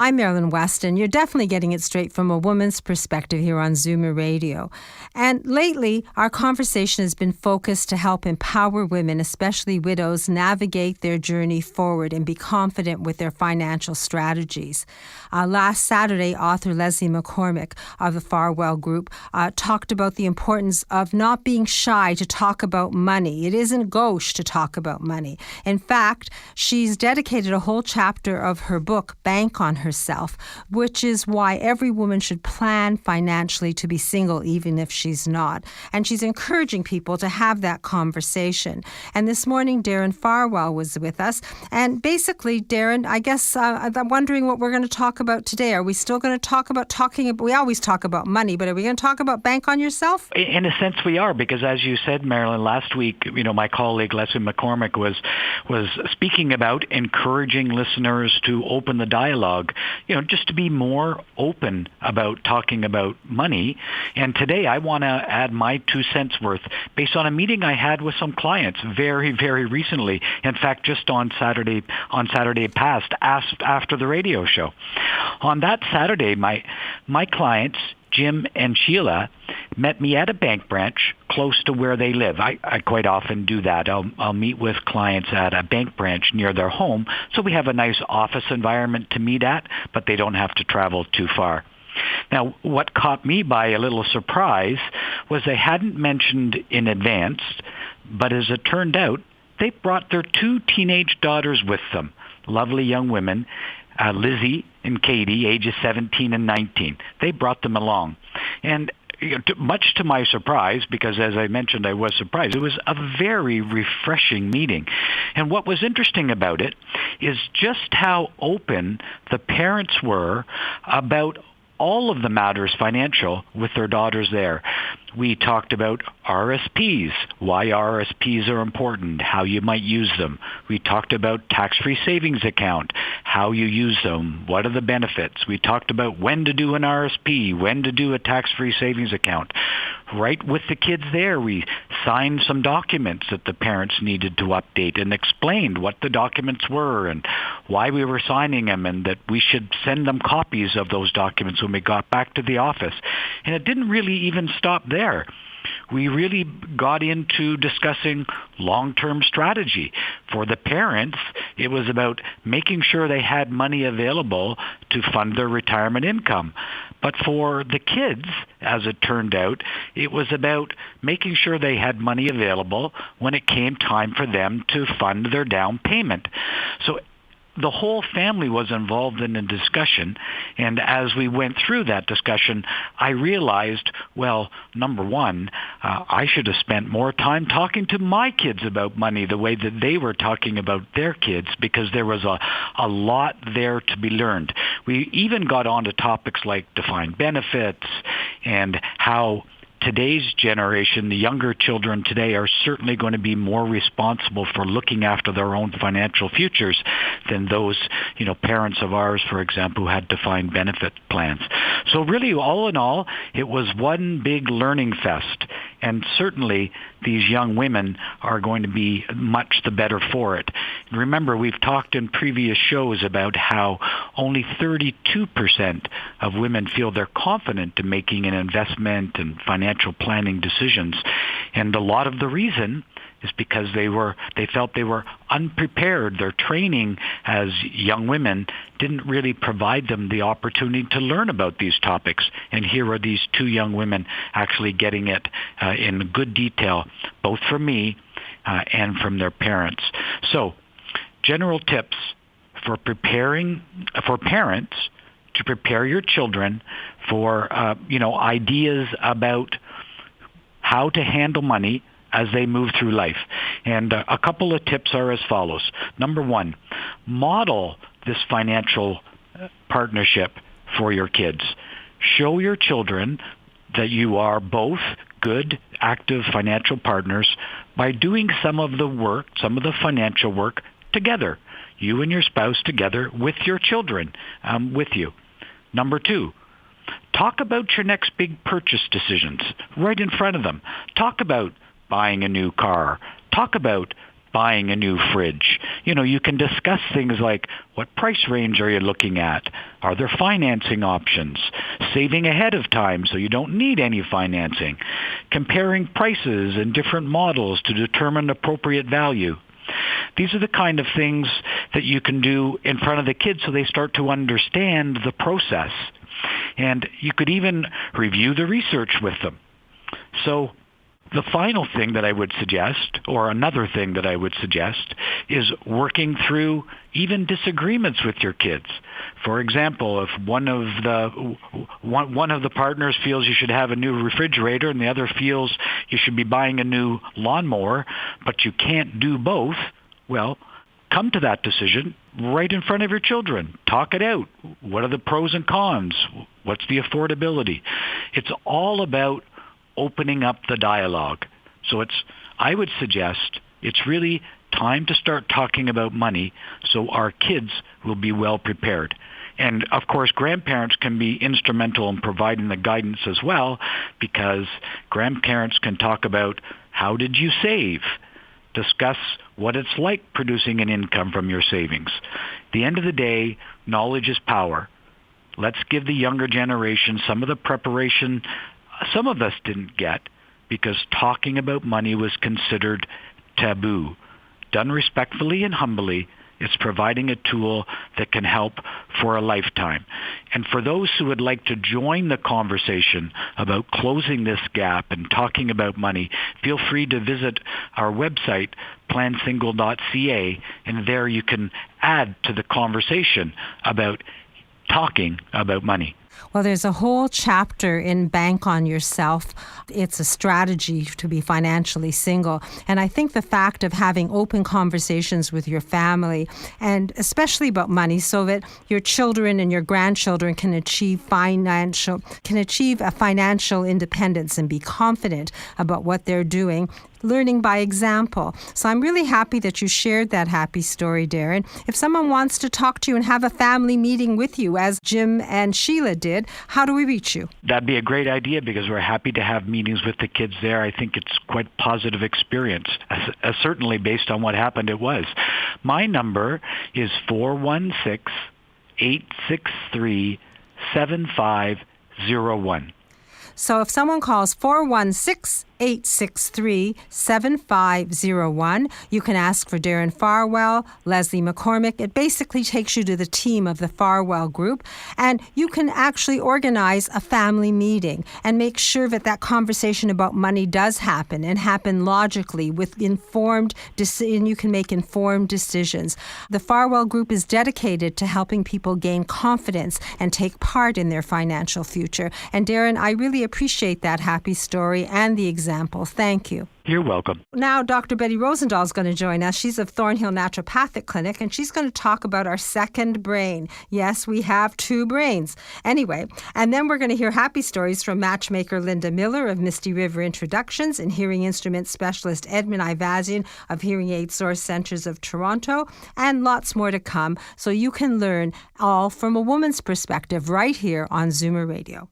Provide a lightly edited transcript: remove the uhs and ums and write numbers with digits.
I'm Marilyn Weston. You're definitely getting it straight from a woman's perspective here on Zoomer Radio. And lately, our conversation has been focused to help empower women, especially widows, navigate their journey forward and be confident with their financial strategies. Last Saturday, author Leslie McCormick of the Farwell Group talked about the importance of not being shy to talk about money. It isn't gauche to talk about money. In fact, she's dedicated a whole chapter of her book, Bank on Herself, which is why every woman should plan financially to be single, even if she's not. And she's encouraging people to have that conversation. And this morning, Darren Farwell was with us. And basically, Darren, I guess I'm wondering what we're going to talk about today. Are we still going to talk about we always talk about money, but are we going to talk about Bank on Yourself? In a sense, we are, because as you said, Marilyn, last week, my colleague Leslie McCormick was speaking about encouraging listeners to open the dialogue, just to be more open about talking about money. And today I want to add my 2 cents worth based on a meeting I had with some clients very, very recently. In fact, just on Saturday past, after the radio show. On that Saturday, my clients, Jim and Sheila, met me at a bank branch close to where they live. I quite often do that. I'll meet with clients at a bank branch near their home, so we have a nice office environment to meet at, but they don't have to travel too far. Now, what caught me by a little surprise was they hadn't mentioned in advance, but as it turned out, they brought their 2 teenage daughters with them, lovely young women, Lizzie and Katie, ages 17 and 19. They brought them along. And much to my surprise, because as I mentioned, I was surprised, it was a very refreshing meeting. And what was interesting about it is just how open the parents were about all of the matters financial with their daughters there. We talked about RSPs, why RSPs are important, how you might use them. We talked about tax-free savings account, how you use them, what are the benefits. We talked about when to do an RSP, when to do a tax-free savings account. Right with the kids there, we signed some documents that the parents needed to update and explained what the documents were and why we were signing them, and that we should send them copies of those documents when we got back to the office. And it didn't really even stop there. We really got into discussing long-term strategy. For the parents, it was about making sure they had money available to fund their retirement income. But for the kids, as it turned out, it was about making sure they had money available when it came time for them to fund their down payment. So the whole family was involved in the discussion, and as we went through that discussion, I realized, well, number one, I should have spent more time talking to my kids about money the way that they were talking about their kids, because there was a lot there to be learned. We even got on to topics like defined benefits and how today's generation, the younger children today, are certainly going to be more responsible for looking after their own financial futures than those, parents of ours, for example, who had defined benefit plans. So really, all in all, it was one big learning fest. And certainly, these young women are going to be much the better for it. Remember, we've talked in previous shows about how only 32% of women feel they're confident in making an investment and financial planning decisions. And a lot of the reason is because they felt they were unprepared. Their training as young women didn't really provide them the opportunity to learn about these topics. And here are these 2 young women actually getting it in good detail, both from me and from their parents. So, general tips for parents to prepare your children for ideas about how to handle money as they move through life. And a couple of tips are as follows. Number one, model this financial partnership for your kids. Show your children that you are both good, active financial partners by doing some of the financial work together. You and your spouse together with your children with you. Number two, talk about your next big purchase decisions right in front of them. Talk about buying a new car. Talk about buying a new fridge. You can discuss things like, what price range are you looking at? Are there financing options? Saving ahead of time so you don't need any financing. Comparing prices and different models to determine appropriate value. These are the kind of things that you can do in front of the kids so they start to understand the process. And you could even review the research with them. So the final thing that I would suggest, or another thing that I would suggest, is working through even disagreements with your kids. For example, if one of the partners feels you should have a new refrigerator and the other feels you should be buying a new lawnmower, but you can't do both, well, come to that decision right in front of your children. Talk it out. What are the pros and cons? What's the affordability? It's all about opening up the dialogue. So I would suggest it's really time to start talking about money so our kids will be well prepared. And of course, grandparents can be instrumental in providing the guidance as well, because grandparents can talk about, how did you save? Discuss what it's like producing an income from your savings. At the end of the day, knowledge is power. Let's give the younger generation some of the preparation some of us didn't get, because talking about money was considered taboo. Done respectfully and humbly, it's providing a tool that can help for a lifetime. And for those who would like to join the conversation about closing this gap and talking about money, feel free to visit our website, plansingle.ca, and there you can add to the conversation about talking about money. Well, there's a whole chapter in Bank on Yourself. It's a strategy to be financially single. And I think the fact of having open conversations with your family, and especially about money, so that your children and your grandchildren can achieve a financial independence and be confident about what they're doing, learning by example. So I'm really happy that you shared that happy story, Darren. If someone wants to talk to you and have a family meeting with you, as Jim and Sheila did, how do we reach you? That'd be a great idea, because we're happy to have meetings with the kids there. I think it's quite a positive experience. Certainly based on what happened, it was. My number is 416-863-7501. So if someone calls 416-863-7501, you can ask for Darren Farwell, Leslie McCormick. It basically takes you to the team of the Farwell Group, and you can actually organize a family meeting and make sure that that conversation about money does happen, and happen logically with informed and you can make informed decisions. The Farwell Group is dedicated to helping people gain confidence and take part in their financial future. And Darren, I really appreciate that happy story and the example. Thank you. You're welcome. Now, Dr. Betty Rosendahl is going to join us. She's of Thornhill Naturopathic Clinic, and she's going to talk about our second brain. Yes, we have two brains. Anyway, and then we're going to hear happy stories from matchmaker Linda Miller of Misty River Introductions and hearing instrument specialist Edmund Ivazian of Hearing Aid Source Centers of Toronto, and lots more to come, so you can learn all from a woman's perspective right here on Zoomer Radio.